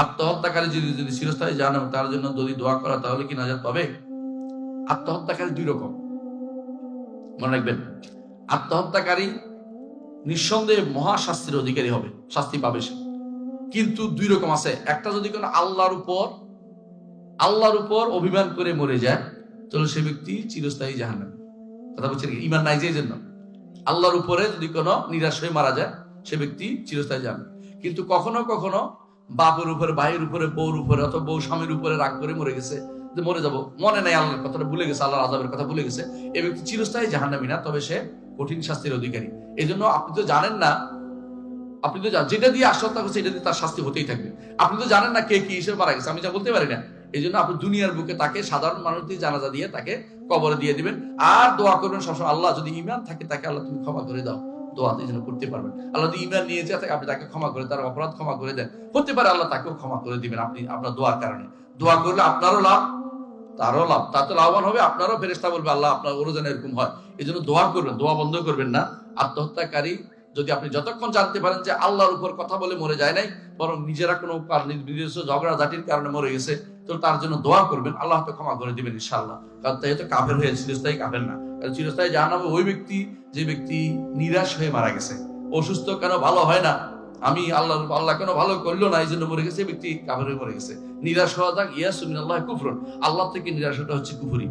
আত্মহত্যাকারী যদি যদি চিরস্থায়ী জাহান্নামে, তার জন্য যদি দোয়া করা তাহলে কি নাজাত পাবে? আত্মহত্যাকারী দুই রকম, মনে রাখবেন। আত্মহত্যাকারী নিঃসন্দেহে মহাশাস্তির অধিকারী হবে, শাস্তি পাবে সে। কিন্তু দুই রকম আছে। একটা যদি কোনো আল্লাহর উপর অভিমান করে মরে যায়, তাহলে সে ব্যক্তি চিরস্থায়ী জাহান্নামে। কথা বলছেন কি? ইমান নাই যে জন্য। আল্লাহর উপরে যদি কোনো নিরাশ হয়ে মারা যায়, সে ব্যক্তি চিরস্থায়ী জাহান্নামে। কিন্তু কখনো কখনো বাপের উপরে, ভাইয়ের উপরে, বউর উপরে, অথবা বউ স্বামীর উপরে রাগ করে মরে গেছে, যে মরে যাবো, মনে নাই, আল্লাহর কথাটা ভুলে গেছে, আল্লাহর আযাবের কথা ভুলে গেছে, এ ব্যক্তি চিরস্থায়ী জাহান্নামী না, তবে সে কঠিন শাস্তির অধিকারী। এই জন্য আপনি তো জানেন না, আপনি তো যেটা দিয়ে আত্মহত্যা করছে এটা দিয়ে তার শাস্তি হতেই থাকবে। আপনি তো জানেন না কে কি হিসেবে মারা গেছে, আমি যা বলতে পারি না। এই জন্য আপনি দুনিয়ার বুকে তাকে সাধারণ মানুষ দিয়ে জানাজা দিয়ে তাকে কবরে দিয়ে দিবেন, আর দোয়া করবেন সবসময়, আল্লাহ যদি ঈমান থাকে তাকে আল্লাহ তুমি ক্ষমা করে দাও। দোয়াতে যেন করতে পারবেন, আল্লাহ যদি ঈমান নিয়ে যায় আপনি তাকে ক্ষমা করে, তার অপরাধ ক্ষমা করে দেন, হতে পারে আল্লাহ তাকেও ক্ষমা করে দিবেন আপনি আপনার দোয়ার কারণে। দোয়া করলে আপনারও লাভ, তারও লাভ, তা তো লাভবান হবে, আপনারও ফেরেশতা বলবে আল্লাহ আপনার ওরও যেন এরকম হয়। এই জন্য দোয়া করবেন, দোয়া বন্ধ করবেন না। আত্মহত্যাকারী যদি আপনি যতক্ষণ জানতে পারেন যে আল্লাহর উপর কথা বলে মরে যায় নাই, বরং নিজেরা কোনো নিজস্ব ঝগড়াঝাটির কারণে মরে গেছে, তো তার জন্য দোয়া করবেন, আল্লাহ তো ক্ষমা করে দিবেন ইনশাআল্লাহ। কারণ তাই তো কাফের হয়ে চিরস্থায়ী কাফের না। কারণ চিরস্থায়ী জাহান্নামে ওই ব্যক্তি যে ব্যক্তি নিরাশ হয়ে মারা গেছে, অসুস্থ কেন ভালো হয় না, আমি আল্লাহ কেন ভালো করলো না, এই জন্য মরে গেছে, ব্যক্তি কাফের হয়ে মরে গেছে। নিরাশ হওয়া যাক ইয়াসু মিনাল্লাহি কুফরুন, আল্লাহ থেকে নিরাশ হওয়াটা হচ্ছে কুফরি।